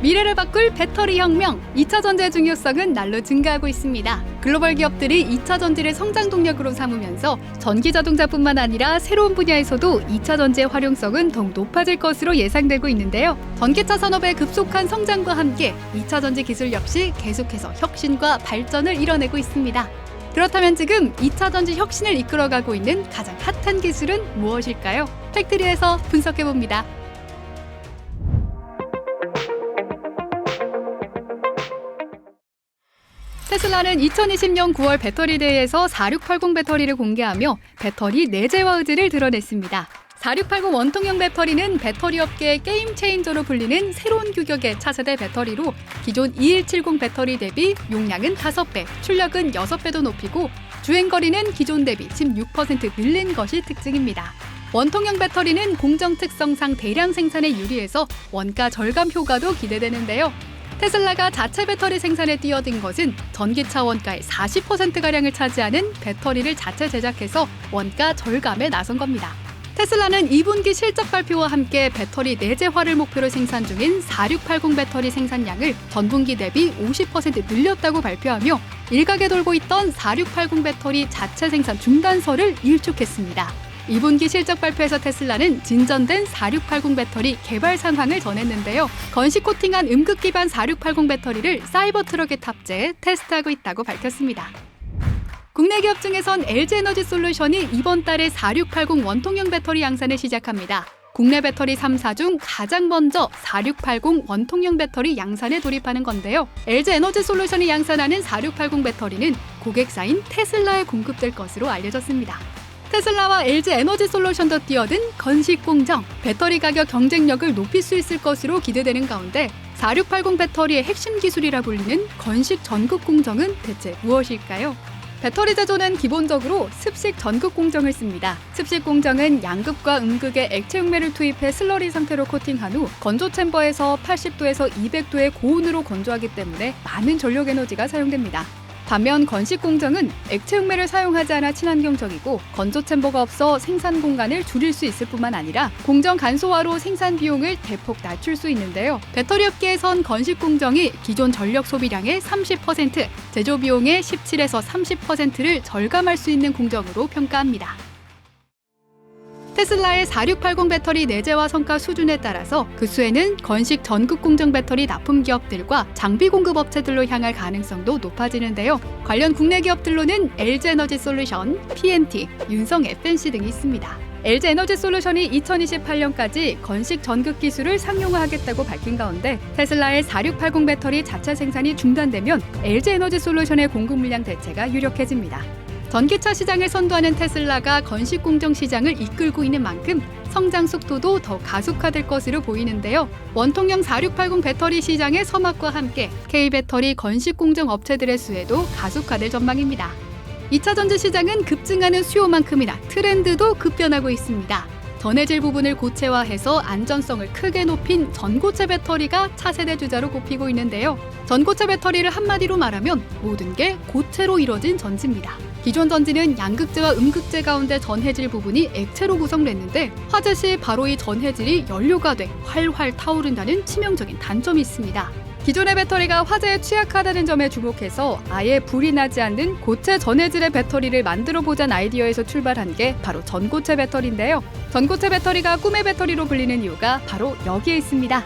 미래를 바꿀 배터리 혁명, 2차 전지의 중요성은 날로 증가하고 있습니다. 글로벌 기업들이 2차 전지를 성장 동력으로 삼으면서 전기 자동차뿐만 아니라 새로운 분야에서도 2차 전지의 활용성은 더욱 높아질 것으로 예상되고 있는데요. 전기차 산업의 급속한 성장과 함께 2차 전지 기술 역시 계속해서 혁신과 발전을 이뤄내고 있습니다. 그렇다면 지금 2차 전지 혁신을 이끌어가고 있는 가장 핫한 기술은 무엇일까요? 팩트리에서 분석해봅니다. 테슬라는 2020년 9월 배터리 대회에서 4680 배터리를 공개하며 배터리 내재화 의지를 드러냈습니다. 4680 원통형 배터리는 배터리 업계의 게임 체인저로 불리는 새로운 규격의 차세대 배터리로 기존 2170 배터리 대비 용량은 5배, 출력은 6배도 높이고 주행거리는 기존 대비 16% 늘린 것이 특징입니다. 원통형 배터리는 공정 특성상 대량 생산에 유리해서 원가 절감 효과도 기대되는데요. 테슬라가 자체 배터리 생산에 뛰어든 것은 전기차 원가의 40%가량을 차지하는 배터리를 자체 제작해서 원가 절감에 나선 겁니다. 테슬라는 2분기 실적 발표와 함께 배터리 내재화를 목표로 생산 중인 4680 배터리 생산량을 전분기 대비 50% 늘렸다고 발표하며 일각에 돌고 있던 4680 배터리 자체 생산 중단설을 일축했습니다. 2분기 실적 발표에서 테슬라는 진전된 4680 배터리 개발 상황을 전했는데요. 건식 코팅한 음극 기반 4680 배터리를 사이버 트럭에 탑재해 테스트하고 있다고 밝혔습니다. 국내 기업 중에선 LG에너지솔루션이 이번 달에 4680 원통형 배터리 양산을 시작합니다. 국내 배터리 3사 중 가장 먼저 4680 원통형 배터리 양산에 돌입하는 건데요. LG에너지솔루션이 양산하는 4680 배터리는 고객사인 테슬라에 공급될 것으로 알려졌습니다. 테슬라와 LG에너지솔루션도 뛰어든 건식 공정, 배터리 가격 경쟁력을 높일 수 있을 것으로 기대되는 가운데 4680 배터리의 핵심 기술이라 불리는 건식 전극 공정은 대체 무엇일까요? 배터리 제조는 기본적으로 습식 전극 공정을 씁니다. 습식 공정은 양극과 음극에 액체 흉매를 투입해 슬러리 상태로 코팅한 후 건조 챔버에서 80도에서 200도의 고온으로 건조하기 때문에 많은 전력 에너지가 사용됩니다. 반면 건식 공정은 액체 흉매를 사용하지 않아 친환경적이고 건조 챔버가 없어 생산 공간을 줄일 수 있을 뿐만 아니라 공정 간소화로 생산 비용을 대폭 낮출 수 있는데요. 배터리 업계에선 건식 공정이 기존 전력 소비량의 30%, 제조 비용의 17에서 30%를 절감할 수 있는 공정으로 평가합니다. 테슬라의 4680 배터리 내재화 성과 수준에 따라서 그 수에는 건식 전극 공정 배터리 납품 기업들과 장비 공급 업체들로 향할 가능성도 높아지는데요. 관련 국내 기업들로는 LG에너지솔루션, PNT, 윤성 FNC 등이 있습니다. LG에너지솔루션이 2028년까지 건식 전극 기술을 상용화하겠다고 밝힌 가운데 테슬라의 4680 배터리 자체 생산이 중단되면 LG에너지솔루션의 공급 물량 대체가 유력해집니다. 전기차 시장을 선도하는 테슬라가 건식 공정 시장을 이끌고 있는 만큼 성장 속도도 더 가속화될 것으로 보이는데요. 원통형 4680 배터리 시장의 서막과 함께 K배터리 건식 공정 업체들의 수혜도 가속화될 전망입니다. 2차 전지 시장은 급증하는 수요만큼이나 트렌드도 급변하고 있습니다. 전해질 부분을 고체화해서 안전성을 크게 높인 전고체 배터리가 차세대 주자로 꼽히고 있는데요. 전고체 배터리를 한마디로 말하면 모든 게 고체로 이뤄진 전지입니다. 기존 전지는 양극재와 음극재 가운데 전해질 부분이 액체로 구성됐는데 화재 시 바로 이 전해질이 연료가 돼 활활 타오른다는 치명적인 단점이 있습니다. 기존의 배터리가 화재에 취약하다는 점에 주목해서 아예 불이 나지 않는 고체 전해질의 배터리를 만들어보자는 아이디어에서 출발한 게 바로 전고체 배터리인데요. 전고체 배터리가 꿈의 배터리로 불리는 이유가 바로 여기에 있습니다.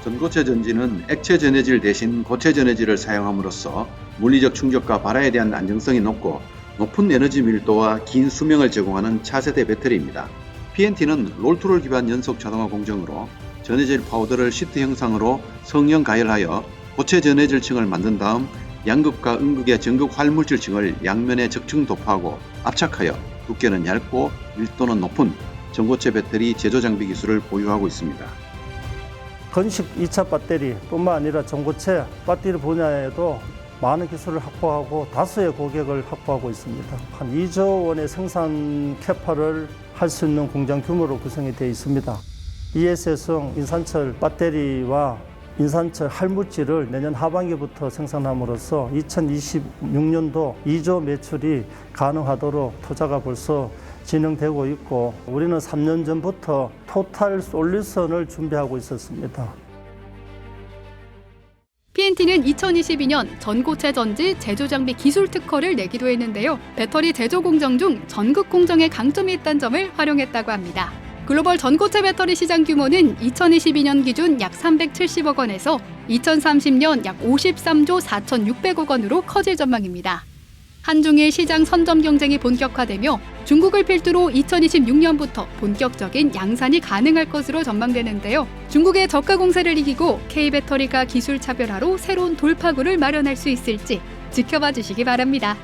전고체 전지는 액체 전해질 대신 고체 전해질을 사용함으로써 물리적 충격과 발화에 대한 안정성이 높고 높은 에너지 밀도와 긴 수명을 제공하는 차세대 배터리입니다. PNT는 롤투롤 기반 연속 자동화 공정으로 전해질 파우더를 시트 형상으로 성형 가열하여 고체 전해질층을 만든 다음 양극과 음극의 전극 활물질층을 양면에 적층 도포하고 압착하여 두께는 얇고 밀도는 높은 전고체 배터리 제조 장비 기술을 보유하고 있습니다. 건식 2차 배터리 뿐만 아니라 전고체 배터리 분야에도 많은 기술을 확보하고 다수의 고객을 확보하고 있습니다. 한 2조 원의 생산 캐파를 할 수 있는 공장 규모로 구성이 되어 있습니다. ESS형 인산철 배터리와 인산철 할물질을 내년 하반기부터 생산함으로써 2026년도 2조 매출이 가능하도록 투자가 벌써 진행되고 있고 우리는 3년 전부터 토탈 솔루션을 준비하고 있었습니다. PNT는 2022년 전고체 전지 제조 장비 기술 특허를 내기도 했는데요. 배터리 제조 공정 중 전극 공정의 강점이 있다는 점을 활용했다고 합니다. 글로벌 전고체 배터리 시장 규모는 2022년 기준 약 370억 원에서 2030년 약 53조 4,600억 원으로 커질 전망입니다. 한중일 시장 선점 경쟁이 본격화되며 중국을 필두로 2026년부터 본격적인 양산이 가능할 것으로 전망되는데요. 중국의 저가 공세를 이기고 K배터리가 기술 차별화로 새로운 돌파구를 마련할 수 있을지 지켜봐 주시기 바랍니다.